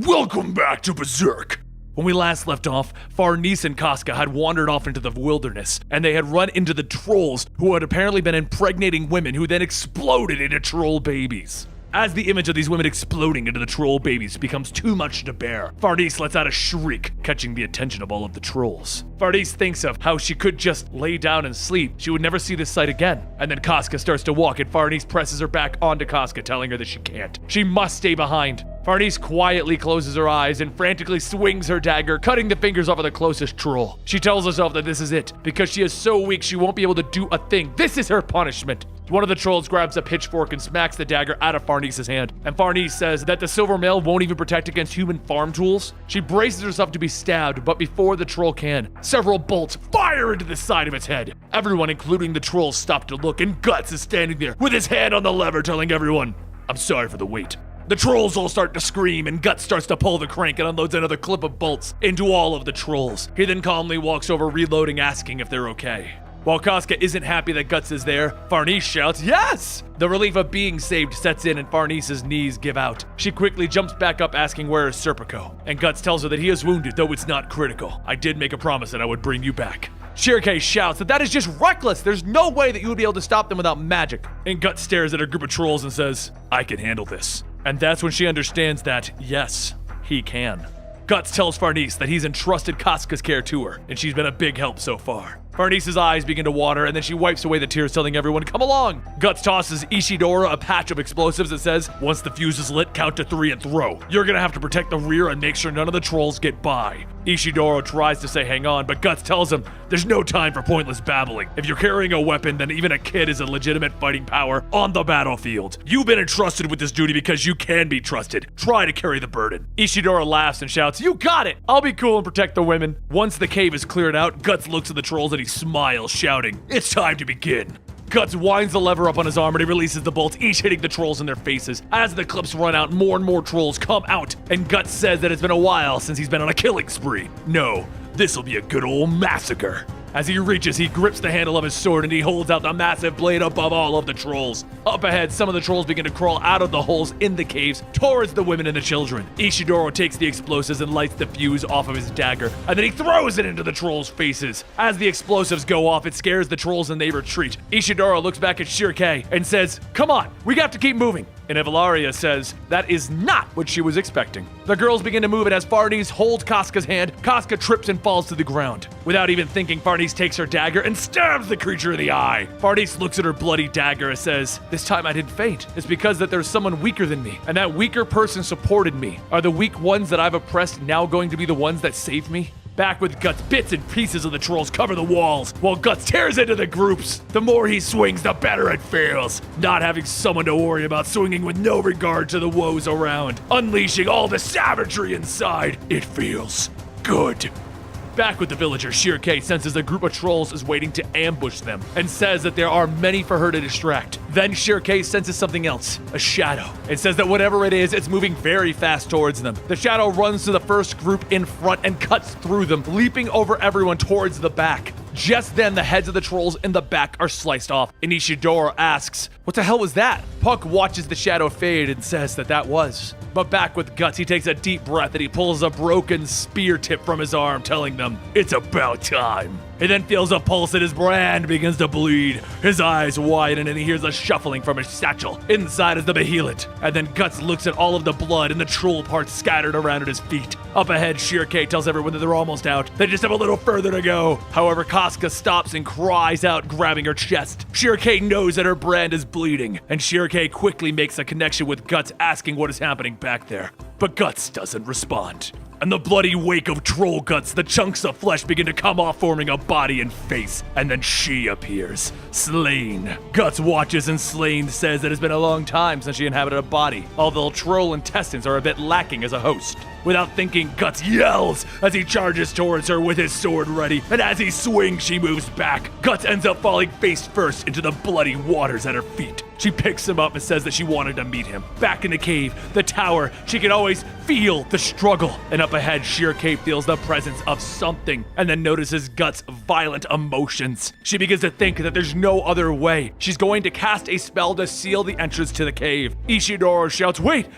Welcome back to Berserk! When we last left off, Farnese and Casca had wandered off into the wilderness, and they had run into the trolls who had apparently been impregnating women who then exploded into troll babies. As the image of these women exploding into the troll babies becomes too much to bear, Farnese lets out a shriek, catching the attention of all of the trolls. Farnese thinks of how she could just lay down and sleep. She would never see this sight again. And then Casca starts to walk, and Farnese presses her back onto Casca, telling her that she can't. She must stay behind. Farnese quietly closes her eyes and frantically swings her dagger, cutting the fingers off of the closest troll. She tells herself that this is it, because she is so weak she won't be able to do a thing. This is her punishment. One of the trolls grabs a pitchfork and smacks the dagger out of Farnese's hand, and Farnese says that the silver mail won't even protect against human farm tools. She braces herself to be stabbed, but before the troll can, several bolts fire into the side of its head. Everyone, including the trolls, stop to look, and Guts is standing there with his hand on the lever, telling everyone, "I'm sorry for the wait." The trolls all start to scream, and Guts starts to pull the crank and unloads another clip of bolts into all of the trolls. He then calmly walks over, reloading, asking if they're okay. While Casca isn't happy that Guts is there, Farnese shouts, "Yes!" The relief of being saved sets in, and Farnese's knees give out. She quickly jumps back up, asking where is Serpico, and Guts tells her that he is wounded, though it's not critical. "I did make a promise that I would bring you back." Shirke shouts that is just reckless. There's no way that you would be able to stop them without magic. And Guts stares at a group of trolls and says, "I can handle this." And that's when she understands that, yes, he can. Guts tells Farnese that he's entrusted Casca's care to her, and she's been a big help so far. Farnese's eyes begin to water, and then she wipes away the tears, telling everyone, "Come along!" Guts tosses Ishidora a patch of explosives that says, "Once the fuse is lit, count to 3 and throw. You're gonna have to protect the rear and make sure none of the trolls get by." Ishidora tries to say hang on, but Guts tells him, "There's no time for pointless babbling. If you're carrying a weapon, then even a kid is a legitimate fighting power on the battlefield. You've been entrusted with this duty because you can be trusted. Try to carry the burden." Ishidora laughs and shouts, "You got it! I'll be cool and protect the women." Once the cave is cleared out, Guts looks at the trolls and he smiles, shouting, "It's time to begin." Guts winds the lever up on his arm and he releases the bolts, each hitting the trolls in their faces. As the clips run out, more and more trolls come out, and Guts says that it's been a while since he's been on a killing spree. No, this'll be a good old massacre. As he reaches, he grips the handle of his sword and he holds out the massive blade above all of the trolls. Up ahead, some of the trolls begin to crawl out of the holes in the caves towards the women and the children. Ishidoro takes the explosives and lights the fuse off of his dagger, and then he throws it into the trolls' faces. As the explosives go off, it scares the trolls and they retreat. Ishidoro looks back at Shirke and says, "Come on, we got to keep moving." And Evalaria says that is not what she was expecting. The girls begin to move, and as Farnese holds Casca's hand, Casca trips and falls to the ground. Without even thinking, Farnese takes her dagger and stabs the creature in the eye. Farnese looks at her bloody dagger and says, "This time I didn't faint. It's because that there's someone weaker than me, and that weaker person supported me. Are the weak ones that I've oppressed now going to be the ones that save me?" Back with Guts, bits and pieces of the trolls cover the walls, while Guts tears into the groups. The more he swings, the better it feels. Not having someone to worry about, swinging with no regard to the woes around, unleashing all the savagery inside. It feels good. Back with the villagers, Shirke senses a group of trolls is waiting to ambush them and says that there are many for her to distract. Then Shirke senses something else, a shadow. It says that whatever it is, it's moving very fast towards them. The shadow runs to the first group in front and cuts through them, leaping over everyone towards the back. Just then, the heads of the trolls in the back are sliced off, and Ishidora asks, "What the hell was that?" Puck watches the shadow fade and says that was. But back with Guts, he takes a deep breath and he pulls a broken spear tip from his arm, telling them, "It's about time." He then feels a pulse and his brand begins to bleed. His eyes widen and he hears a shuffling from his satchel. Inside is the behelit. And then Guts looks at all of the blood and the troll parts scattered around at his feet. Up ahead, Shirke tells everyone that they're almost out. They just have a little further to go. However, Casca stops and cries out, grabbing her chest. Shirke knows that her brand is bleeding, and Shirke quickly makes a connection with Guts, asking what is happening back there. But Guts doesn't respond. In the bloody wake of troll guts, the chunks of flesh begin to come off, forming a body and face, and then she appears, slain. Guts watches, and Slain says that it's been a long time since she inhabited a body, although troll intestines are a bit lacking as a host. Without thinking, Guts yells as he charges towards her with his sword ready, and as he swings, she moves back. Guts ends up falling face first into the bloody waters at her feet. She picks him up and says that she wanted to meet him. Back in the cave, the tower, she can always feel the struggle. And up ahead, Shirke feels the presence of something, and then notices Guts' violent emotions. She begins to think that there's no other way. She's going to cast a spell to seal the entrance to the cave. Ishidoro shouts, wait,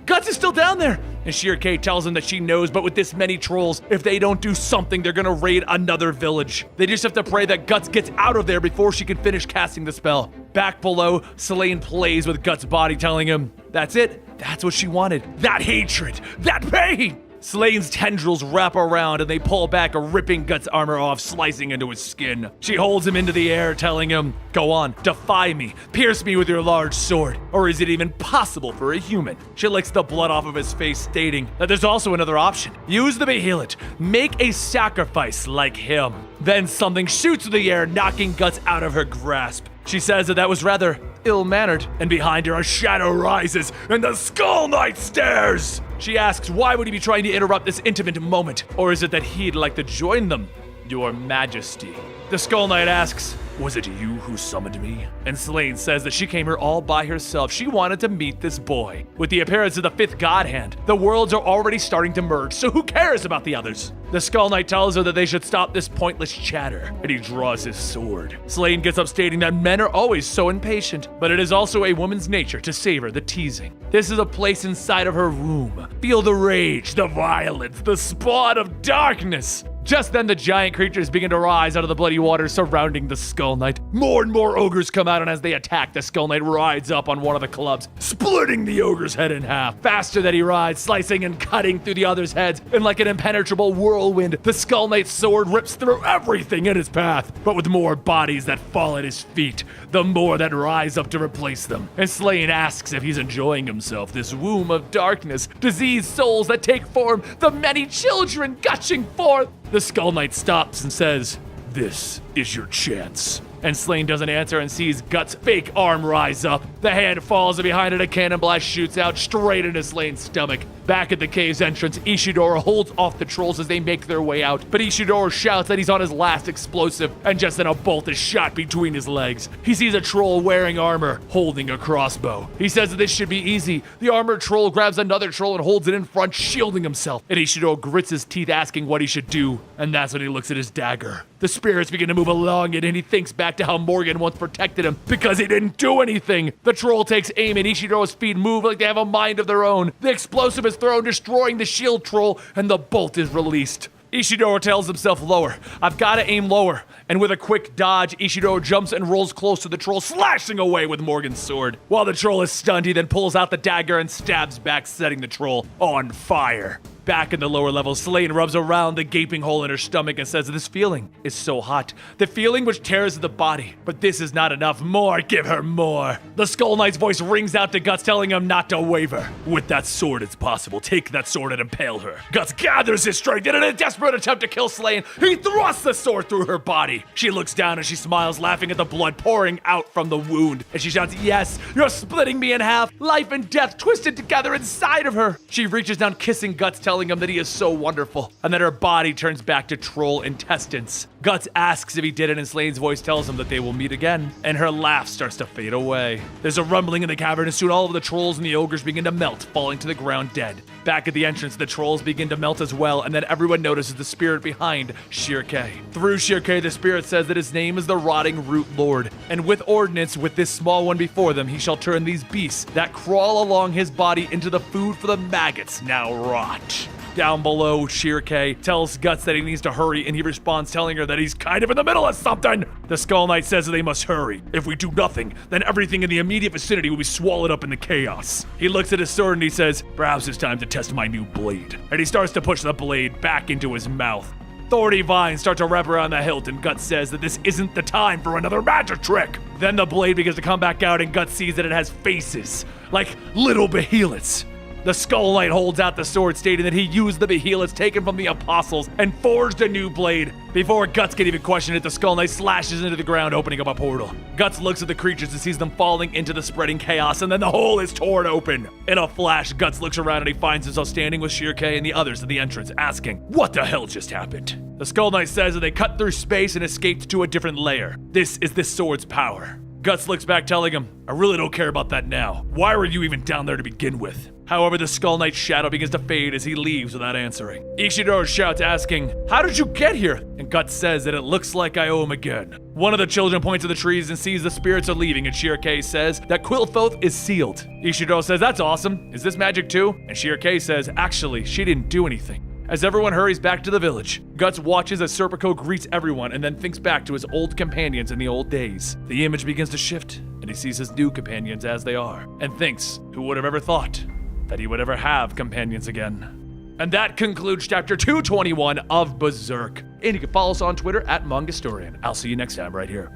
Guts is still down there. And Shirke tells him that she knows, but with this many trolls, if they don't do something, they're gonna raid another village. They just have to pray that Guts gets out of there before she can finish casting the spell. Back below, Slan plays with Guts' body, telling him, that's it. That's what she wanted. That hatred, that pain. Slan's tendrils wrap around and they pull back, ripping Guts' armor off, slicing into his skin. She holds him into the air, telling him, go on, defy me, pierce me with your large sword. Or is it even possible for a human? She licks the blood off of his face, stating that there's also another option. Use the Behelit, make a sacrifice like him. Then something shoots through the air, knocking Guts out of her grasp. She says that was rather ill-mannered, and behind her a shadow rises, and the Skull Knight stares! She asks why would he be trying to interrupt this intimate moment, or is it that he'd like to join them? Your Majesty. The Skull Knight asks, was it you who summoned me? And Slan says that she came here all by herself. She wanted to meet this boy. With the appearance of the fifth god hand, the worlds are already starting to merge, so who cares about the others? The Skull Knight tells her that they should stop this pointless chatter, and he draws his sword. Slan gets up, stating that men are always so impatient, but it is also a woman's nature to savor the teasing. This is a place inside of her womb. Feel the rage, the violence, the spawn of darkness. Just then, the giant creatures begin to rise out of the bloody water surrounding the Skull Knight. More and more ogres come out, and as they attack, the Skull Knight rides up on one of the clubs, splitting the ogre's head in half. Faster than he rides, slicing and cutting through the other's heads, and like an impenetrable whirlwind, the Skull Knight's sword rips through everything in his path. But with more bodies that fall at his feet, the more that rise up to replace them. And Slan asks if he's enjoying himself, this womb of darkness, diseased souls that take form, the many children gushing forth. The Skull Knight stops and says, this is your chance. And Slan doesn't answer and sees Guts' fake arm rise up. The hand falls, and behind it a cannon blast shoots out straight into Slan's stomach. Back at the cave's entrance, Ishidora holds off the trolls as they make their way out, but Ishidora shouts that he's on his last explosive, and just then a bolt is shot between his legs. He sees a troll wearing armor, holding a crossbow. He says that this should be easy. The armored troll grabs another troll and holds it in front, shielding himself. And Ishidora grits his teeth, asking what he should do, and that's when he looks at his dagger. The spirits begin to move along it, and he thinks back to how Morgan once protected him because he didn't do anything. The troll takes aim, and Ishidora's feet move like they have a mind of their own. The explosive is thrown, destroying the shield troll, and the bolt is released. Ishidora tells himself, lower. I've got to aim lower. And with a quick dodge, Ishidora jumps and rolls close to the troll, slashing away with Morgan's sword. While the troll is stunned, he then pulls out the dagger and stabs back, setting the troll on fire. Back in the lower levels, Slan rubs around the gaping hole in her stomach and says this feeling is so hot. The feeling which tears the body. But this is not enough. More, give her more. The Skull Knight's voice rings out to Guts, telling him not to waver. With that sword, it's possible. Take that sword and impale her. Guts gathers his strength, and in a desperate attempt to kill Slan, he thrusts the sword through her body. She looks down and she smiles, laughing at the blood pouring out from the wound. And she shouts, yes, you're splitting me in half. Life and death twisted together inside of her. She reaches down, kissing Guts, telling him that he is so wonderful, and that her body turns back to troll intestines. Guts asks if he did it, and Slan's voice tells him that they will meet again, and her laugh starts to fade away. There's a rumbling in the cavern, and soon all of the trolls and the ogres begin to melt, falling to the ground dead. Back at the entrance, the trolls begin to melt as well, and then everyone notices the spirit behind Shirke. Through Shirke, the spirit says that his name is the Rotting Root Lord, and with ordinance, with this small one before them, he shall turn these beasts that crawl along his body into the food for the maggots now rot. Down below, Shirke tells Guts that he needs to hurry, and he responds telling her that he's kind of in the middle of something. The Skull Knight says that they must hurry. If we do nothing, then everything in the immediate vicinity will be swallowed up in the chaos. He looks at his sword and he says, perhaps it's time to test my new blade. And he starts to push the blade back into his mouth. Thorny vines start to wrap around the hilt, and Guts says that this isn't the time for another magic trick. Then the blade begins to come back out, and Guts sees that it has faces, like little behemoths. The Skull Knight holds out the sword, stating that he used the behemoths taken from the apostles and forged a new blade. Before Guts can even question it, the Skull Knight slashes into the ground, opening up a portal. Guts looks at the creatures and sees them falling into the spreading chaos, and then the hole is torn open. In a flash, Guts looks around and he finds himself standing with Shirke and the others at the entrance, asking, what the hell just happened? The Skull Knight says that they cut through space and escaped to a different layer. This is this sword's power. Guts looks back, telling him, I really don't care about that now. Why were you even down there to begin with? However, the Skull Knight's shadow begins to fade as he leaves without answering. Ishidori shouts, asking, "How did you get here?" And Guts says that it looks like I owe him again. One of the children points to the trees and sees the spirits are leaving, and Shirake says that Quillfoth is sealed. Ishidori says, "That's awesome. Is this magic too?" And Shirake says, "Actually, she didn't do anything." As everyone hurries back to the village, Guts watches as Serpico greets everyone and then thinks back to his old companions in the old days. The image begins to shift, and he sees his new companions as they are, and thinks, who would have ever thought that he would ever have companions again? And that concludes chapter 221 of Berserk. And you can follow us on Twitter at Mangastorian. I'll see you next time right here.